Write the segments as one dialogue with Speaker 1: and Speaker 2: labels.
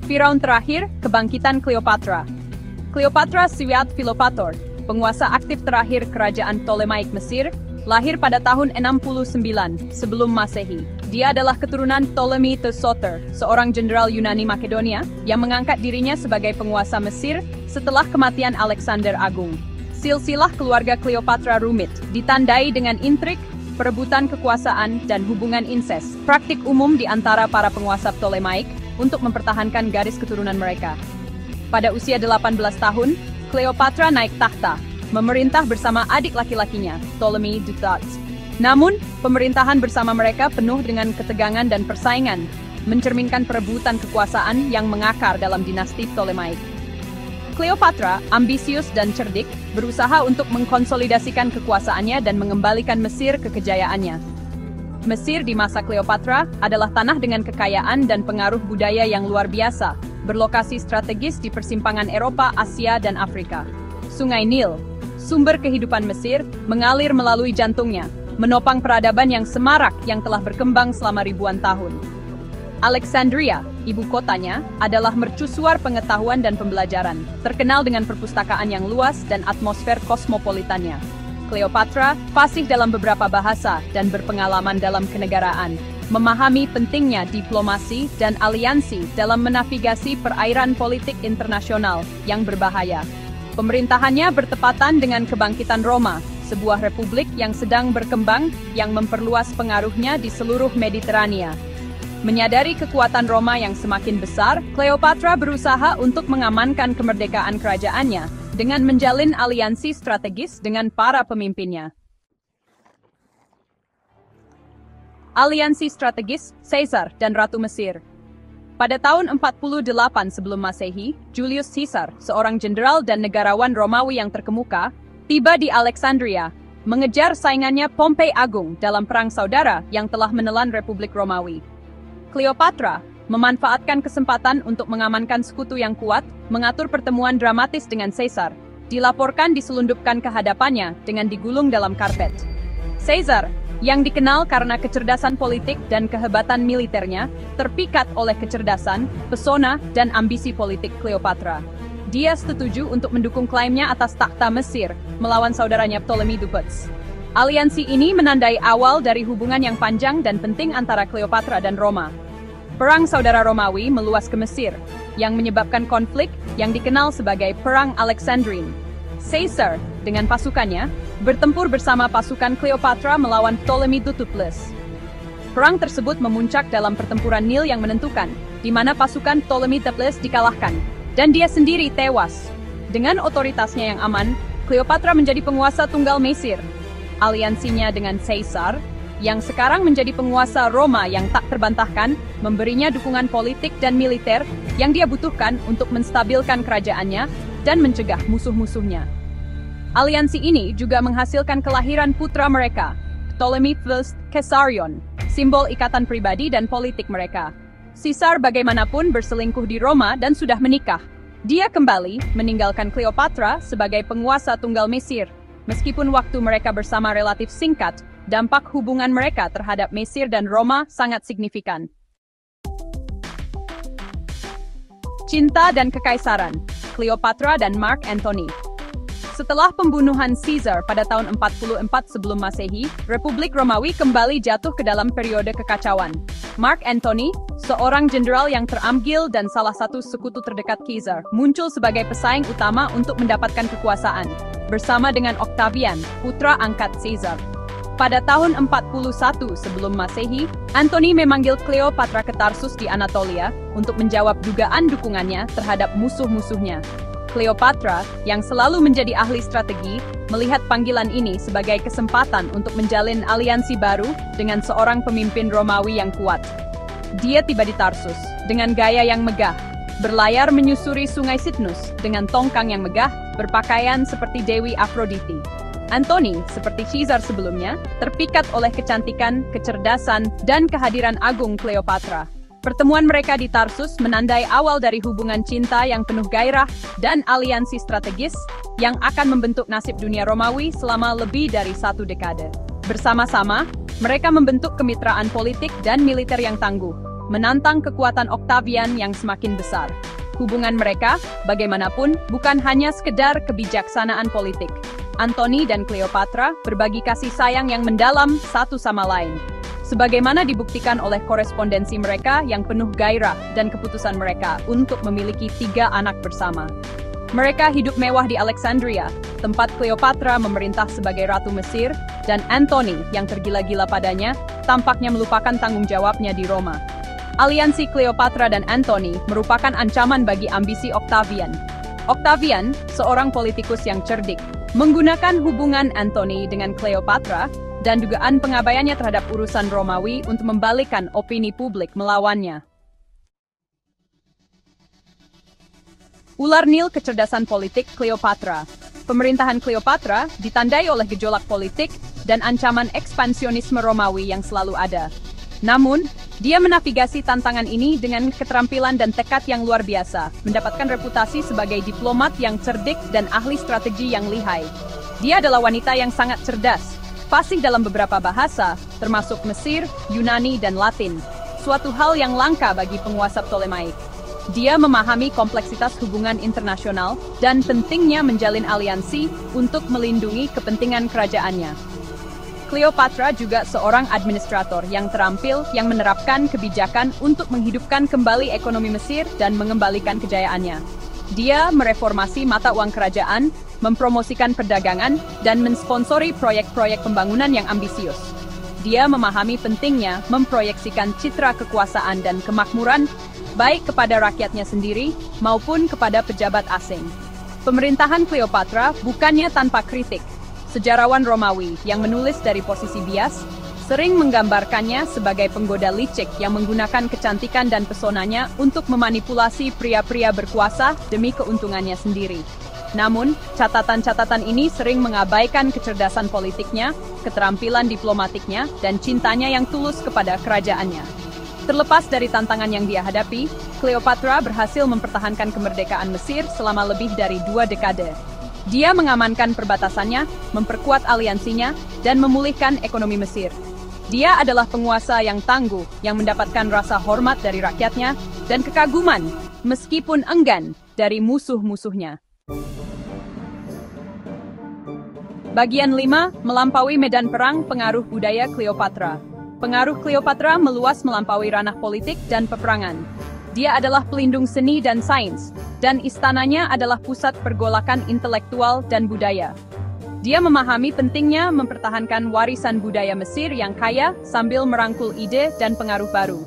Speaker 1: Firaun terakhir, kebangkitan Cleopatra. Cleopatra Swiat Philopator, penguasa aktif terakhir kerajaan Ptolemaic Mesir, lahir pada tahun 69 sebelum Masehi. Dia adalah keturunan Ptolemy the Soter, seorang jenderal Yunani Makedonia yang mengangkat dirinya sebagai penguasa Mesir setelah kematian Alexander Agung. Silsilah keluarga Cleopatra rumit, ditandai dengan intrik, perebutan kekuasaan, dan hubungan inses, praktik umum di antara para penguasa Ptolemaic untuk mempertahankan garis keturunan mereka. Pada usia 18 tahun, Cleopatra naik takhta, memerintah bersama adik laki-lakinya, Ptolemy the Third. Namun, pemerintahan bersama mereka penuh dengan ketegangan dan persaingan, mencerminkan perebutan kekuasaan yang mengakar dalam dinasti Ptolemaic. Cleopatra, ambisius dan cerdik, berusaha untuk mengkonsolidasikan kekuasaannya dan mengembalikan Mesir ke kejayaannya. Mesir di masa Cleopatra adalah tanah dengan kekayaan dan pengaruh budaya yang luar biasa, berlokasi strategis di persimpangan Eropa, Asia, dan Afrika. Sungai Nil, sumber kehidupan Mesir, mengalir melalui jantungnya, menopang peradaban yang semarak yang telah berkembang selama ribuan tahun. Alexandria, ibu kotanya, adalah mercusuar pengetahuan dan pembelajaran, terkenal dengan perpustakaan yang luas dan atmosfer kosmopolitannya. Cleopatra fasih dalam beberapa bahasa dan berpengalaman dalam kenegaraan, memahami pentingnya diplomasi dan aliansi dalam menavigasi perairan politik internasional yang berbahaya. Pemerintahannya bertepatan dengan kebangkitan Roma, sebuah republik yang sedang berkembang yang memperluas pengaruhnya di seluruh Mediterania. Menyadari kekuatan Roma yang semakin besar, Cleopatra berusaha untuk mengamankan kemerdekaan kerajaannya dengan menjalin aliansi strategis dengan para pemimpinnya. Aliansi strategis Caesar dan Ratu Mesir. Pada tahun 48 sebelum Masehi, Julius Caesar, seorang jenderal dan negarawan Romawi yang terkemuka, tiba di Alexandria, mengejar saingannya Pompei Agung dalam perang saudara yang telah menelan Republik Romawi. Cleopatra memanfaatkan kesempatan untuk mengamankan sekutu yang kuat, mengatur pertemuan dramatis dengan Caesar, dilaporkan diselundupkan ke hadapannya dengan digulung dalam karpet. Caesar, yang dikenal karena kecerdasan politik dan kehebatan militernya, terpikat oleh kecerdasan, pesona, dan ambisi politik Cleopatra. Dia setuju untuk mendukung klaimnya atas takhta Mesir melawan saudaranya Ptolemy the Third. Aliansi ini menandai awal dari hubungan yang panjang dan penting antara Cleopatra dan Roma. Perang saudara Romawi meluas ke Mesir, yang menyebabkan konflik yang dikenal sebagai Perang Alexandrine. Caesar, dengan pasukannya, bertempur bersama pasukan Cleopatra melawan Ptolemy the Third. Perang tersebut memuncak dalam pertempuran Nil yang menentukan, di mana pasukan Ptolemy the Third dikalahkan, dan dia sendiri tewas. Dengan otoritasnya yang aman, Cleopatra menjadi penguasa tunggal Mesir. Aliansinya dengan Caesar, yang sekarang menjadi penguasa Roma yang tak terbantahkan, memberinya dukungan politik dan militer yang dia butuhkan untuk menstabilkan kerajaannya dan mencegah musuh-musuhnya. Aliansi ini juga menghasilkan kelahiran putra mereka, Ptolemy I Caesarion, simbol ikatan pribadi dan politik mereka. Caesar bagaimanapun berselingkuh di Roma dan sudah menikah. Dia kembali meninggalkan Cleopatra sebagai penguasa tunggal Mesir. Meskipun waktu mereka bersama relatif singkat, dampak hubungan mereka terhadap Mesir dan Roma sangat signifikan. Cinta dan Kekaisaran, Cleopatra dan Mark Antony. Setelah pembunuhan Caesar pada tahun 44 sebelum Masehi, Republik Romawi kembali jatuh ke dalam periode kekacauan. Mark Antony, seorang jenderal yang terambil dan salah satu sekutu terdekat Caesar, muncul sebagai pesaing utama untuk mendapatkan kekuasaan, bersama dengan Octavian, putra angkat Caesar. Pada tahun 41 sebelum Masehi, Antony memanggil Cleopatra ke Tarsus di Anatolia untuk menjawab dugaan dukungannya terhadap musuh-musuhnya. Cleopatra, yang selalu menjadi ahli strategi, melihat panggilan ini sebagai kesempatan untuk menjalin aliansi baru dengan seorang pemimpin Romawi yang kuat. Dia tiba di Tarsus dengan gaya yang megah, berlayar menyusuri sungai Cydnus dengan tongkang yang megah, berpakaian seperti Dewi Aphrodite. Antony, seperti Caesar sebelumnya, terpikat oleh kecantikan, kecerdasan, dan kehadiran agung Cleopatra. Pertemuan mereka di Tarsus menandai awal dari hubungan cinta yang penuh gairah dan aliansi strategis yang akan membentuk nasib dunia Romawi selama lebih dari 1 dekade. Bersama-sama, mereka membentuk kemitraan politik dan militer yang tangguh, menantang kekuatan Octavian yang semakin besar. Hubungan mereka, bagaimanapun, bukan hanya sekedar kebijaksanaan politik. Antony dan Cleopatra berbagi kasih sayang yang mendalam satu sama lain. Sebagaimana dibuktikan oleh korespondensi mereka yang penuh gairah dan keputusan mereka untuk memiliki 3 anak bersama. Mereka hidup mewah di Alexandria, tempat Cleopatra memerintah sebagai Ratu Mesir, dan Antony yang tergila-gila padanya, tampaknya melupakan tanggung jawabnya di Roma. Aliansi Cleopatra dan Antony merupakan ancaman bagi ambisi Octavian. Octavian, seorang politikus yang cerdik, menggunakan hubungan Antony dengan Cleopatra dan dugaan pengabaiannya terhadap urusan Romawi untuk membalikkan opini publik melawannya. Ular Nil kecerdasan politik Cleopatra. Pemerintahan Cleopatra ditandai oleh gejolak politik dan ancaman ekspansionisme Romawi yang selalu ada. Namun, dia menavigasi tantangan ini dengan keterampilan dan tekad yang luar biasa, mendapatkan reputasi sebagai diplomat yang cerdik dan ahli strategi yang lihai. Dia adalah wanita yang sangat cerdas, fasih dalam beberapa bahasa, termasuk Mesir, Yunani, dan Latin, suatu hal yang langka bagi penguasa Ptolemaic. Dia memahami kompleksitas hubungan internasional dan pentingnya menjalin aliansi untuk melindungi kepentingan kerajaannya. Cleopatra juga seorang administrator yang terampil yang menerapkan kebijakan untuk menghidupkan kembali ekonomi Mesir dan mengembalikan kejayaannya. Dia mereformasi mata uang kerajaan, mempromosikan perdagangan, dan mensponsori proyek-proyek pembangunan yang ambisius. Dia memahami pentingnya memproyeksikan citra kekuasaan dan kemakmuran, baik kepada rakyatnya sendiri maupun kepada pejabat asing. Pemerintahan Cleopatra bukannya tanpa kritik. Sejarawan Romawi yang menulis dari posisi bias, sering menggambarkannya sebagai penggoda licik yang menggunakan kecantikan dan pesonanya untuk memanipulasi pria-pria berkuasa demi keuntungannya sendiri. Namun, catatan-catatan ini sering mengabaikan kecerdasan politiknya, keterampilan diplomatiknya, dan cintanya yang tulus kepada kerajaannya. Terlepas dari tantangan yang dia hadapi, Cleopatra berhasil mempertahankan kemerdekaan Mesir selama lebih dari 2 dekade. Dia mengamankan perbatasannya, memperkuat aliansinya, dan memulihkan ekonomi Mesir. Dia adalah penguasa yang tangguh, yang mendapatkan rasa hormat dari rakyatnya, dan kekaguman, meskipun enggan, dari musuh-musuhnya. Bagian 5, melampaui medan perang pengaruh budaya Cleopatra. Pengaruh Cleopatra meluas melampaui ranah politik dan peperangan. Dia adalah pelindung seni dan sains, dan istananya adalah pusat pergolakan intelektual dan budaya. Dia memahami pentingnya mempertahankan warisan budaya Mesir yang kaya sambil merangkul ide dan pengaruh baru.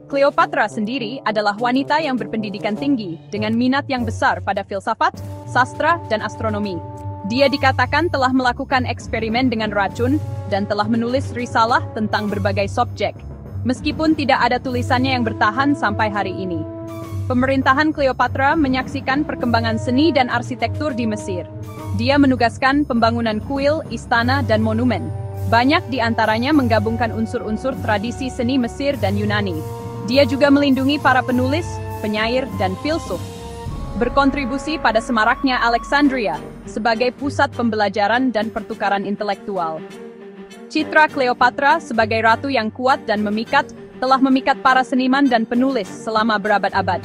Speaker 1: Cleopatra sendiri adalah wanita yang berpendidikan tinggi dengan minat yang besar pada filsafat, sastra, dan astronomi. Dia dikatakan telah melakukan eksperimen dengan racun dan telah menulis risalah tentang berbagai subjek, meskipun tidak ada tulisannya yang bertahan sampai hari ini. Pemerintahan Cleopatra menyaksikan perkembangan seni dan arsitektur di Mesir. Dia menugaskan pembangunan kuil, istana, dan monumen. Banyak di antaranya menggabungkan unsur-unsur tradisi seni Mesir dan Yunani. Dia juga melindungi para penulis, penyair, dan filsuf. Berkontribusi pada semaraknya Alexandria sebagai pusat pembelajaran dan pertukaran intelektual. Citra Cleopatra sebagai ratu yang kuat dan memikat telah memikat para seniman dan penulis selama berabad-abad.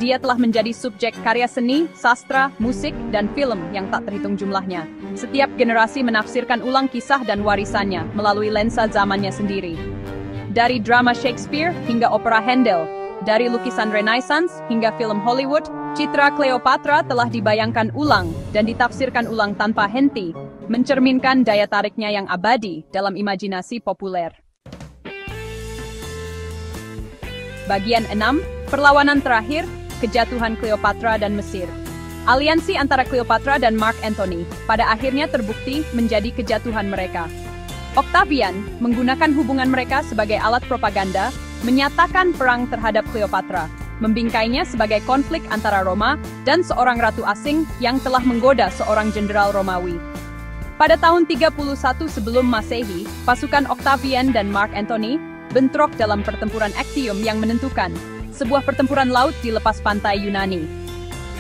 Speaker 1: Dia telah menjadi subjek karya seni, sastra, musik, dan film yang tak terhitung jumlahnya. Setiap generasi menafsirkan ulang kisah dan warisannya melalui lensa zamannya sendiri. Dari drama Shakespeare hingga opera Handel, dari lukisan Renaissance hingga film Hollywood, citra Cleopatra telah dibayangkan ulang dan ditafsirkan ulang tanpa henti, mencerminkan daya tariknya yang abadi dalam imajinasi populer. Bagian 6, perlawanan terakhir, kejatuhan Cleopatra dan Mesir. Aliansi antara Cleopatra dan Mark Antony pada akhirnya terbukti menjadi kejatuhan mereka. Octavian menggunakan hubungan mereka sebagai alat propaganda, menyatakan perang terhadap Cleopatra, membingkainya sebagai konflik antara Roma dan seorang ratu asing yang telah menggoda seorang jenderal Romawi. Pada tahun 31 sebelum Masehi, pasukan Octavian dan Mark Antony bentrok dalam pertempuran Actium yang menentukan, sebuah pertempuran laut di lepas pantai Yunani.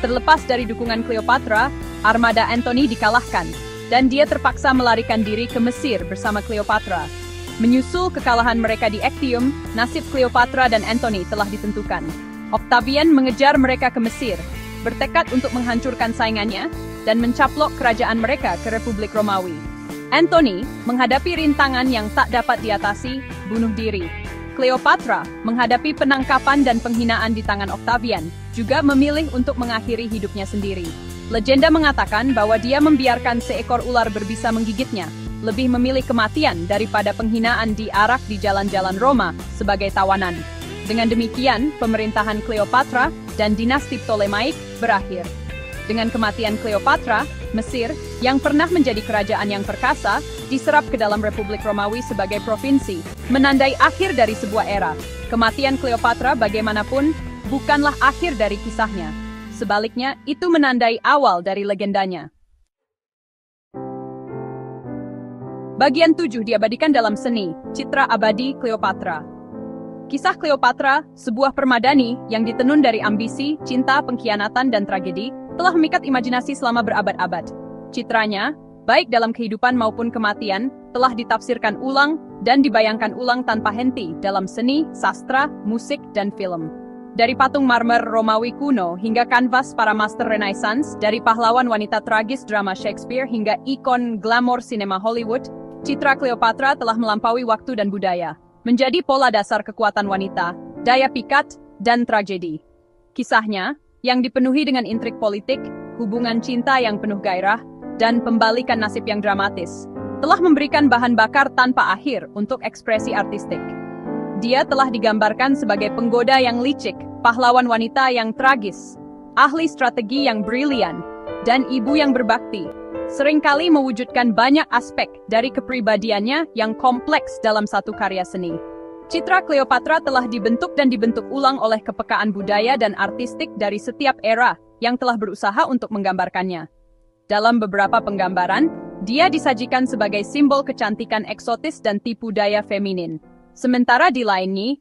Speaker 1: Terlepas dari dukungan Cleopatra, armada Antony dikalahkan, dan dia terpaksa melarikan diri ke Mesir bersama Cleopatra. Menyusul kekalahan mereka di Actium, nasib Cleopatra dan Antony telah ditentukan. Octavian mengejar mereka ke Mesir, bertekad untuk menghancurkan saingannya dan mencaplok kerajaan mereka ke Republik Romawi. Antony menghadapi rintangan yang tak dapat diatasi, bunuh diri. Cleopatra menghadapi penangkapan dan penghinaan di tangan Octavian, juga memilih untuk mengakhiri hidupnya sendiri. Legenda mengatakan bahwa dia membiarkan seekor ular berbisa menggigitnya, lebih memilih kematian daripada penghinaan diarak di jalan-jalan Roma sebagai tawanan. Dengan demikian, pemerintahan Cleopatra dan dinasti Ptolemaic berakhir. Dengan kematian Cleopatra, Mesir, yang pernah menjadi kerajaan yang perkasa, diserap ke dalam Republik Romawi sebagai provinsi, menandai akhir dari sebuah era. Kematian Cleopatra bagaimanapun, bukanlah akhir dari kisahnya. Sebaliknya, itu menandai awal dari legendanya. Bagian 7 diabadikan dalam seni, Citra Abadi Cleopatra. Kisah Cleopatra, sebuah permadani yang ditenun dari ambisi, cinta, pengkhianatan, dan tragedi, telah memikat imajinasi selama berabad-abad. Citranya, baik dalam kehidupan maupun kematian, telah ditafsirkan ulang dan dibayangkan ulang tanpa henti dalam seni, sastra, musik, dan film. Dari patung marmer Romawi kuno hingga kanvas para master Renaissance, dari pahlawan wanita tragis drama Shakespeare hingga ikon glamor sinema Hollywood, citra Cleopatra telah melampaui waktu dan budaya, menjadi pola dasar kekuatan wanita, daya pikat, dan tragedi. Kisahnya, yang dipenuhi dengan intrik politik, hubungan cinta yang penuh gairah, dan pembalikan nasib yang dramatis, telah memberikan bahan bakar tanpa akhir untuk ekspresi artistik. Dia telah digambarkan sebagai penggoda yang licik, pahlawan wanita yang tragis, ahli strategi yang brilian, dan ibu yang berbakti, seringkali mewujudkan banyak aspek dari kepribadiannya yang kompleks dalam satu karya seni. Citra Cleopatra telah dibentuk dan dibentuk ulang oleh kepekaan budaya dan artistik dari setiap era yang telah berusaha untuk menggambarkannya. Dalam beberapa penggambaran, dia disajikan sebagai simbol kecantikan eksotis dan tipu daya feminin. Sementara di lainnya,